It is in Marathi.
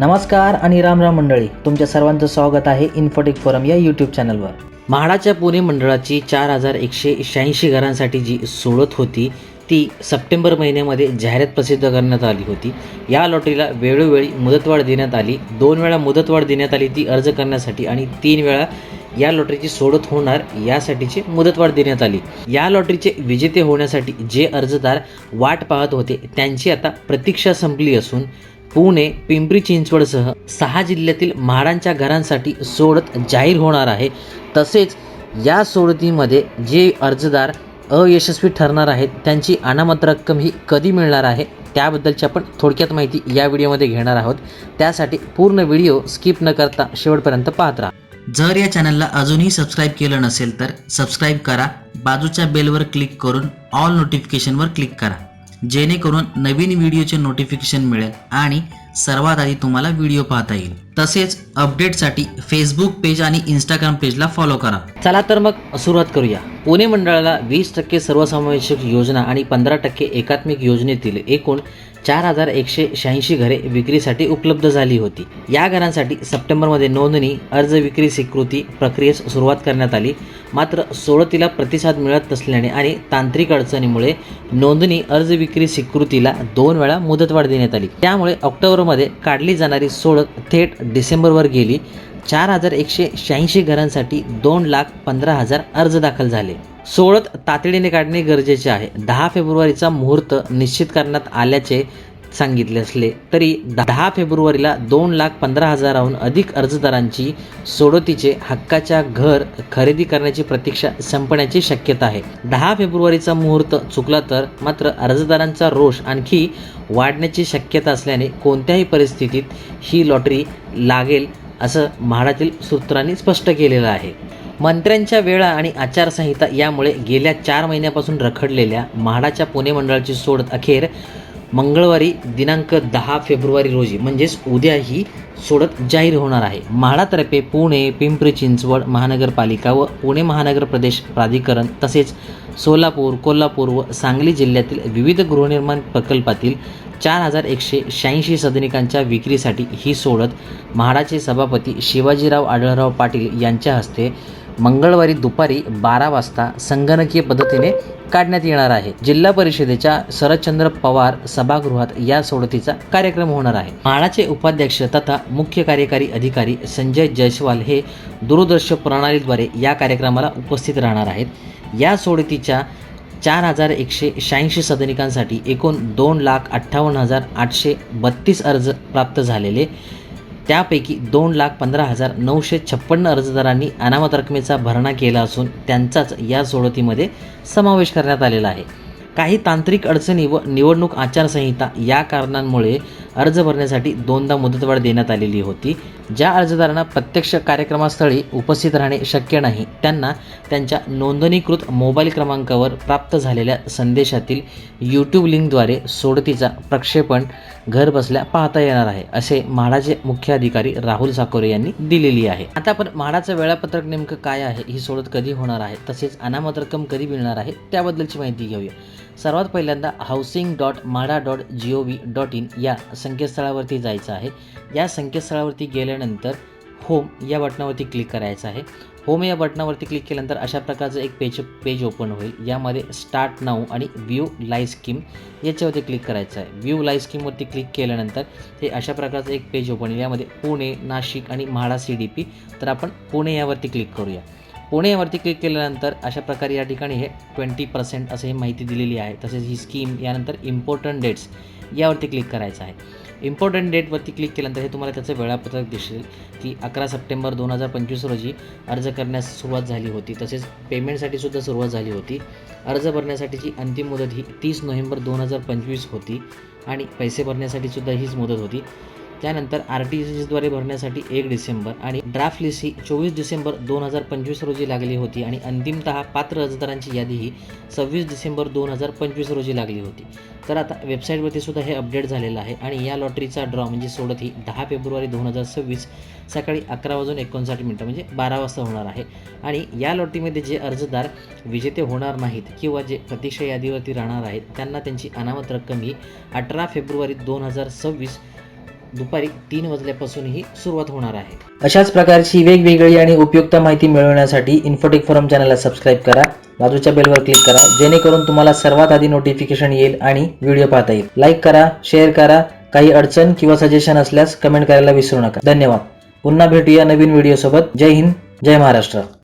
नमस्कार आणि राम राम मंडळी, तुमच्या सर्वांचं स्वागत आहे इन्फोटेक फोरम या यूट्यूब चॅनलवर। म्हाडाच्या पुणे मंडळाची 4186 घरांसाठी जी सोडत होती ती सप्टेंबर महिन्यामध्ये जाहिरात प्रसिद्ध करण्यात आली होती। या लॉटरीला वेळोवेळी मुदतवाढ देण्यात आली। 2 वेळा मुदतवाढ देण्यात आली ती अर्ज करण्यासाठी आणि 3 वेळा या लॉटरीची सोडत होणार यासाठीची मुदतवाढ देण्यात आली। या लॉटरीचे विजेते होण्यासाठी जे अर्जदार वाट पाहत होते त्यांची आता प्रतीक्षा संपली असून पुणे, पिंपरी चिंचवडसह 6 जिल्ह्यातील म्हाडांच्या घरांसाठी सोडत जाहीर होणार आहे। तसेच या सोडतीमध्ये जे अर्जदार अयशस्वी ठरणार आहेत त्यांची अनामत रक्कम ही कधी मिळणार आहे त्याबद्दलची आपण थोडक्यात माहिती या व्हिडिओमध्ये घेणार आहोत। त्यासाठी पूर्ण व्हिडिओ स्किप न करता शेवटपर्यंत पाहत राहा। जर या चॅनलला अजूनही सबस्क्राईब केलं नसेल तर सबस्क्राईब करा, बाजूच्या बेलवर क्लिक करून ऑल नोटिफिकेशनवर क्लिक करा, जेणेकरून नवीन व्हिडिओचे नोटिफिकेशन मिळेल आणि सर्वात आधी तुम्हाला व्हिडिओ पाहता येईल। तसेच अपडेटसाठी फेसबुक पेज आणि इंस्टाग्राम पेजला फॉलो करा। चला तर मग सुरुवात करूया। पुणे मंडळाला 20% सर्वसमावेशक योजना आणि 15% एकात्मिक योजनेतील एकूण 4186 घरे विक्रीसाठी उपलब्ध झाली होती। या घरांसाठी सप्टेंबरमध्ये नोंदणी, अर्ज, विक्री स्वीकृती प्रक्रियेस सुरुवात करण्यात आली। मात्र सोडतीला प्रतिसाद मिळत नसल्याने आणि तांत्रिक अडचणीमुळे नोंदणी, अर्ज, विक्री स्वीकृतीला 2 वेळा मुदतवाढ देण्यात आली। त्यामुळे ऑक्टोबरमध्ये काढली जाणारी सोडत थेट डिसेंबरवर गेली। 4186 घरांसाठी 2,15,000 अर्ज दाखल झाले। सोडत तातडीने काढणे गरजेचे आहे। 10 फेब्रुवारीचा मुहूर्त निश्चित करण्यात आल्याचे सांगितले असले तरी 10 फेब्रुवारीला 2,15,000हून अधिक अर्जदारांची सोडतीचे हक्काच्या घर खरेदी करण्याची प्रतीक्षा संपण्याची शक्यता आहे। 10 फेब्रुवारीचा मुहूर्त चुकला तर मात्र अर्जदारांचा रोष आणखी वाढण्याची शक्यता असल्याने कोणत्याही परिस्थितीत ही लॉटरी लागेल असं म्हाडातील सूत्रांनी स्पष्ट केलेलं आहे। मंत्र्यांच्या वेळा आणि आचारसंहिता यामुळे गेल्या 4 महिन्यापासून रखडलेल्या म्हाडाच्या पुणे मंडळाची सोडत अखेर मंगळवारी दिनांक 10 फेब्रुवारी रोजी म्हणजेच उद्या ही सोडत जाहीर होणार आहे। म्हाडातर्फे पुणे, पिंपरी चिंचवड महानगरपालिका व पुणे महानगर प्रदेश प्राधिकरण तसेच सोलापूर, कोल्हापूर व सांगली जिल्ह्यातील विविध गृहनिर्माण प्रकल्पातील 4186 सदनिकांच्या विक्रीसाठी ही सोडत म्हाडाचे सभापती शिवाजीराव आढळराव पाटील यांच्या हस्ते मंगळवारी दुपारी 12 वाजता संगणकीय पद्धतीने काढण्यात येणार आहे। जिल्हा परिषदेच्या शरदचंद्र पवार सभागृहात या सोडतीचा कार्यक्रम होणार आहे। म्हाडाचे उपाध्यक्ष तथा मुख्य कार्यकारी अधिकारी संजय जयस्वाल हे दूरदृश्य प्रणालीद्वारे या कार्यक्रमाला उपस्थित राहणार आहेत। या सोडतीच्या 4186 सदनिकांसाठी एकूण 2,58,832 अर्ज प्राप्त झालेले, त्यापैकी 2,15,956 अर्जदारांनी अनामत रकमेचा भरणा केला असून त्यांचाच या सोडतीमध्ये समावेश करण्यात आलेला आहे। काही तांत्रिक अडचणी व निवडणूक आचारसंहिता या कारणांमुळे अर्ज भरण्यासाठी 2दा मुदतवाढ देण्यात आलेली होती। ज्या अर्जदारांना प्रत्यक्ष कार्यक्रमस्थळी उपस्थित राहणे शक्य नाही त्यांना त्यांच्या नोंदणीकृत मोबाईल क्रमांकावर प्राप्त झालेल्या संदेशातील यूट्यूब लिंकद्वारे सोडतीचा प्रक्षेपण घरबसल्या पाहता येणार आहे, असे म्हाडाचे मुख्य अधिकारी राहुल साकोरे यांनी दिलेली आहे। आता आपण म्हाडाचं वेळापत्रक नेमकं काय आहे, ही सोडत कधी होणार आहे, तसेच अनामत रक्कम कधी मिळणार आहे त्याबद्दलची माहिती घेऊया। सर्वात पहिल्यांदा housing.mhada.gov.in या संकेतस्थळावरती जायचं आहे। या संकेतस्थळावरती गेल्यानंतर होम या बटनावरती क्लिक करायचं आहे। होम या बटनावरती क्लिक केल्यानंतर अशा प्रकारचं एक पेज ओपन होईल। यामध्ये स्टार्ट नाऊ आणि व्ह्यू लाईव्ह स्कीम याच्यावरती क्लिक करायचं आहे। व्ह्यू लाईव्ह स्कीमवरती क्लिक केल्यानंतर हे अशा प्रकारचं एक पेज ओपन होईल। यामध्ये पुणे, नाशिक आणि म्हाडा CDP, तर आपण पुणे यावरती क्लिक करूया। पुणे यावरती क्लिक केल्यानंतर अशा प्रकारे या ठिकाणी हे 20% असे ही माहिती दिलेली आहे। तसेच ही स्कीम यानंतर इम्पॉर्टंट डेट्स यावरती क्लिक करायचं आहे। इम्पॉर्टंट डेटवरती क्लिक केल्यानंतर हे तुम्हाला त्याचं वेळापत्रक दिसेल की 11 सप्टेंबर 2025 रोजी अर्ज करण्यास सुरुवात झाली होती। तसेच पेमेंटसाठी सुद्धा सुरुवात झाली होती। अर्ज भरण्यासाठीची अंतिम मुदत ही 30 नोव्हेंबर 2025 होती आणि पैसे भरण्यासाठी सुद्धा हीच मुदत होती। त्यानंतर RTGSद्वारे भरण्यासाठी 1 डिसेंबर आणि ड्राफ्ट लिस्ट ही 24 डिसेंबर 2025 रोजी लागली होती आणि अंतिमतः पात्र अर्जदारांची यादी ही 26 डिसेंबर 2025 रोजी लागली होती। तर आता वेबसाईटवरती सुद्धा हे अपडेट झालेलं आहे आणि या लॉटरीचा ड्रॉ म्हणजे सोडत ही 10 फेब्रुवारी 2026 सकाळी 11:59 म्हणजे 12 वाजता होणार आहे। आणि या लॉटरीमध्ये जे अर्जदार विजेते होणार नाहीत किंवा जे प्रतीक्षा यादीवरती राहणार आहेत त्यांना त्यांची अनामत रक्कम ही 18 फेब्रुवारी 2026 दुपारी 3 वाजल्यापासून ही सुरुवात होणार आहे. अशाच प्रकारची वेगवेगळी आणि उपयुक्त माहिती मिळवण्यासाठी इन्फोटेक फोरम चॅनलला सबस्क्राईब करा, बाजूच्या बेलवर क्लिक करा, जेणेकरून तुम्हाला सर्वात आधी नोटिफिकेशन येईल आणि व्हिडिओ पाहता येईल. लाईक करा, शेअर करा. काही अडचण किंवा सजेशन असल्यास कमेंट करायला विसरू नका. धन्यवाद. पुन्हा भेटूया नवीन व्हिडिओ सोबत. जय हिंद, जय महाराष्ट्र.